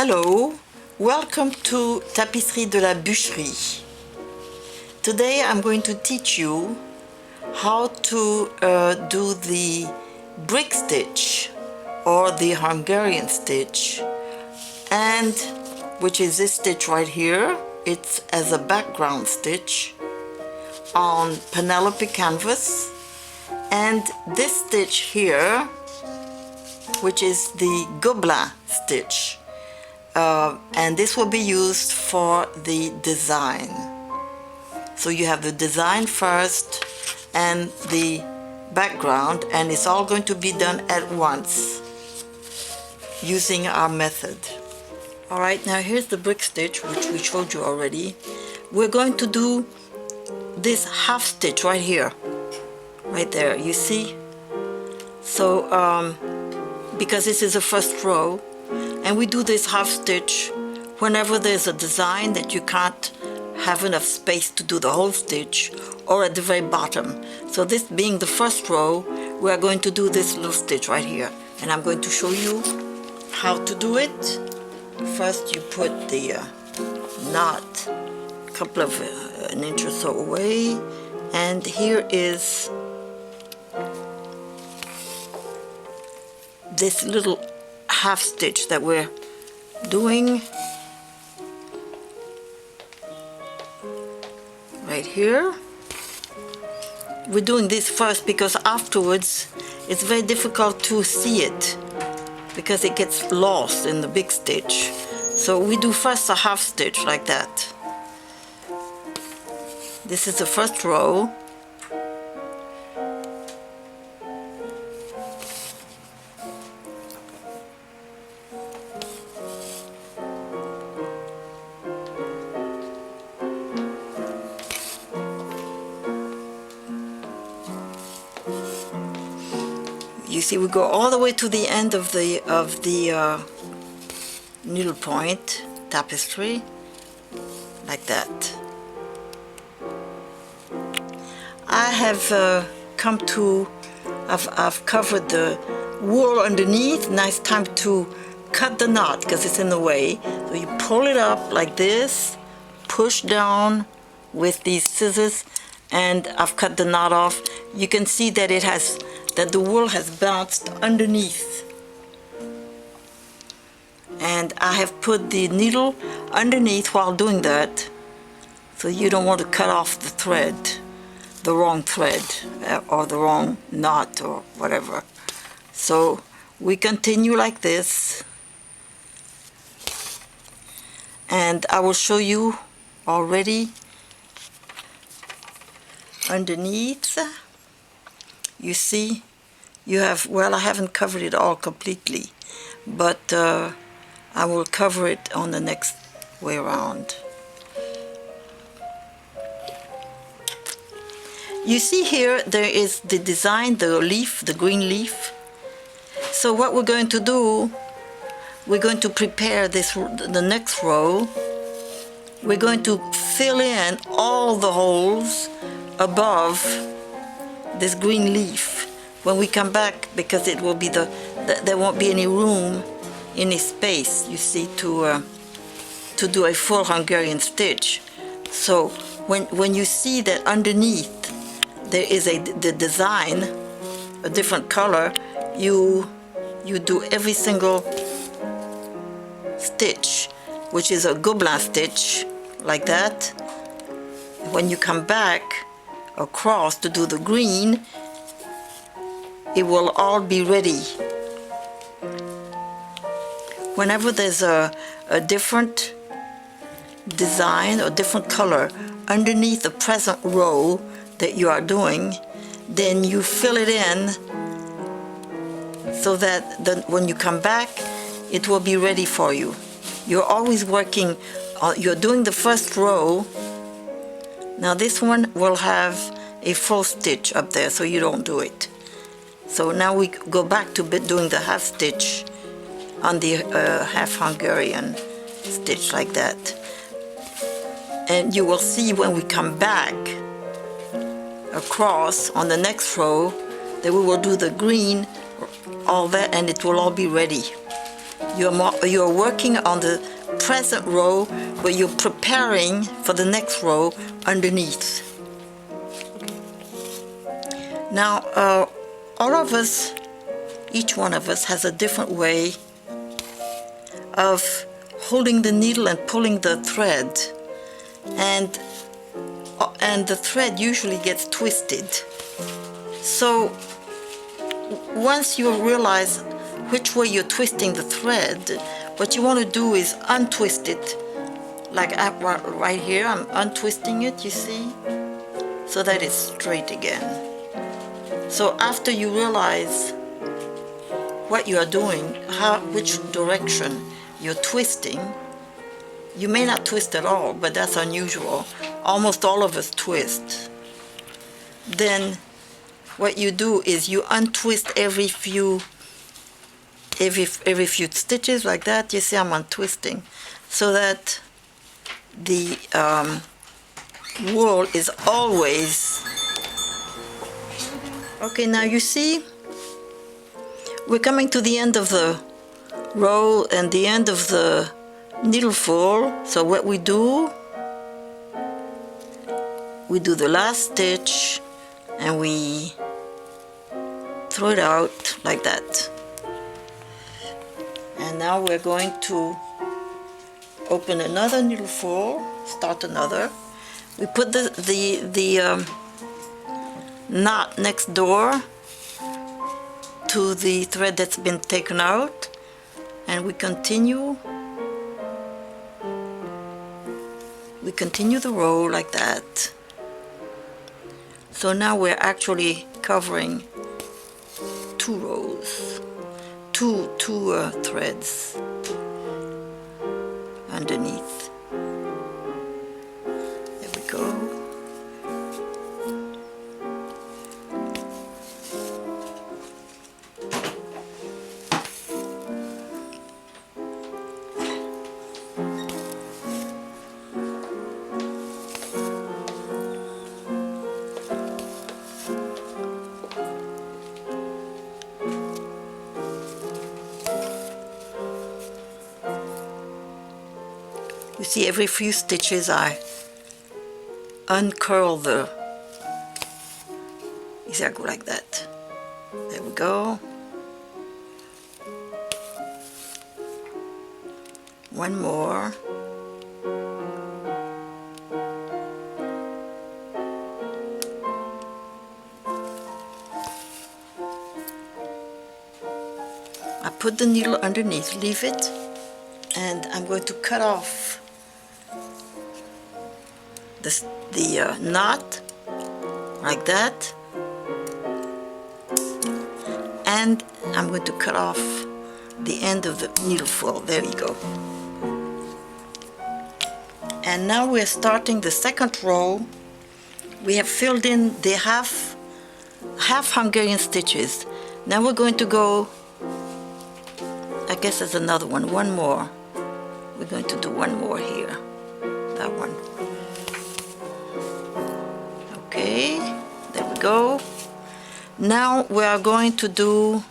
Hello, welcome to Tapisserie de la Bûcherie. Today I'm going to teach you how to do the brick stitch or the Hungarian stitch, and which is this stitch right here. It's as a background stitch on Penelope canvas, and this stitch here, which is the Gobelin stitch. And this will be used for the design. So you have the design first and the background, and it's all going to be done at once using our method. Alright, now here's the brick stitch, which we showed you already. We're going to do this half stitch right here, right there, you see? So because this is the first row, and we do this half stitch whenever there's a design that you can't have enough space to do the whole stitch, or at the very bottom. So this being the first row, we are going to do this little stitch right here, and I'm going to show you how to do it. First you put the knot a couple of an inch or so away, and here is this little half stitch that we're doing right here. We're doing this first because afterwards it's very difficult to see it because it gets lost in the big stitch. So we do first a half stitch like that. This is the first row. You see, we go all the way to the end of the needlepoint tapestry, like that. I have come to, I've covered the wool underneath. Now it's time to cut the knot because it's in the way. So you pull it up like this, push down with these scissors, and I've cut the knot off. You can see that it has, that the wool has bounced underneath, and I have put the needle underneath while doing that, so you don't want to cut off the thread, the wrong thread or the wrong knot or whatever. So we continue like this, and I will show you already underneath. You see, you have, well, I haven't covered it all completely, but I will cover it on the next way around. You see here, there is the design, the leaf, the green leaf. So what we're going to do, we're going to prepare this, the next row. We're going to fill in all the holes above this green leaf when we come back, because it will be there won't be any room, any space, you see, to do a full Hungarian stitch. So when you see that underneath there is the design, a different color, you do every single stitch, which is a Gobelin stitch, like that. When you come back across to do the green, it will all be ready. Whenever there's a different design or different color underneath the present row that you are doing, then you fill it in so that when you come back, it will be ready for you. You're always working, you're doing the first row. Now this one will have a full stitch up there, so you don't do it. So now we go back to doing the half stitch on the half Hungarian stitch like that. And you will see when we come back across on the next row that we will do the green, all that, and it will all be ready. you're working on the present row, but you're preparing for the next row underneath. Now, all of us, each one of us has a different way of holding the needle and pulling the thread, and the thread usually gets twisted. So once you realize which way you're twisting the thread, what you want to do is untwist it. Like right here, I'm untwisting it, you see, so that it's straight again. So after you realize what you are doing, which direction you're twisting, you may not twist at all, but that's unusual. Almost all of us twist. Then what you do is you untwist every few stitches like that. You see I'm untwisting, so that the wool is always okay. Now you see we're coming to the end of the row and the end of the needleful. So what we do the last stitch and we throw it out like that. And now we're going to open another needleful, start another. We put the knot next door to the thread that's been taken out, and we continue the row like that. So now we're actually covering two rows, two threads underneath. There we go. You see, every few stitches I uncurl the, you see I go like that. There we go. One more. I put the needle underneath, leave it, and I'm going to cut off the knot like that, and I'm going to cut off the end of the needleful. There you go. And now we're starting the second row. We have filled in the half Hungarian stitches. Now we're going to go, I guess there's another one more. We're going to do one more here, that one. Okay, there we go. Now we are going to do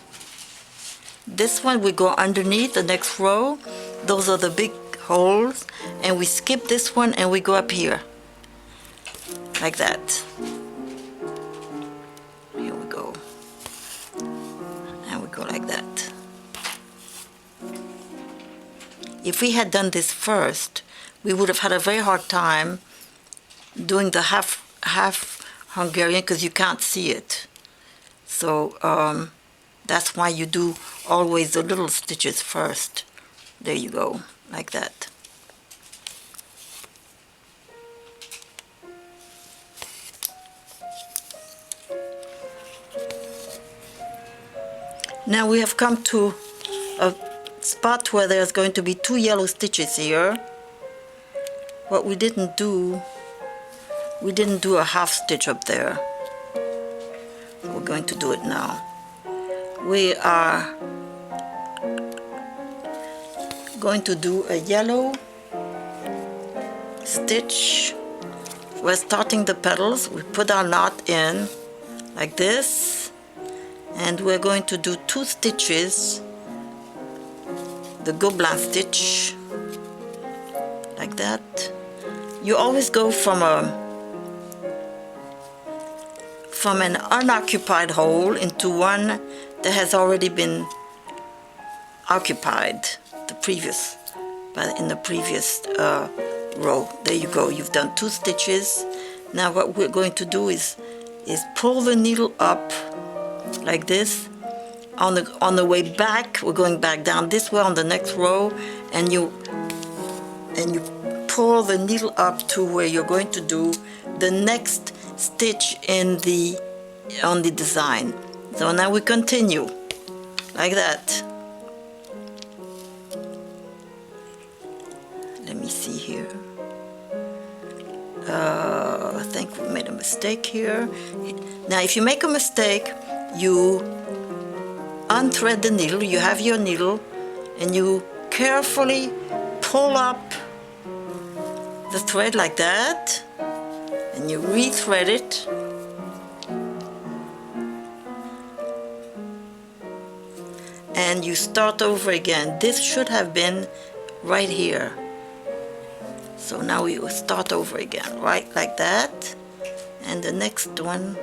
this one. We go underneath the next row. Those are the big holes, and we skip this one and we go up here like that. Here we go, and we go like that. If we had done this first, we would have had a very hard time doing the half Hungarian, because you can't see it. So that's why you do always the little stitches first. There you go, like that. Now we have come to a spot where there's going to be two yellow stitches here. What we didn't do a half stitch up there. We're going to do it now. We are going to do a yellow stitch. We're starting the petals. We put our knot in like this, and we're going to do two stitches the Gobelin stitch like that. You always go from an unoccupied hole into one that has already been occupied in the previous row. There you go, you've done 2 stitches. Now what we're going to do is pull the needle up like this. On the way back, we're going back down this way on the next row, and you pull the needle up to where you're going to do the next stitch on the design. So now we continue like that. Let me see here. I think we made a mistake here. Now if you make a mistake, you unthread the needle. You have your needle and you carefully pull up the thread like that, and you re-thread it. And you start over again. This should have been right here. So now we will start over again, right like that. And the next one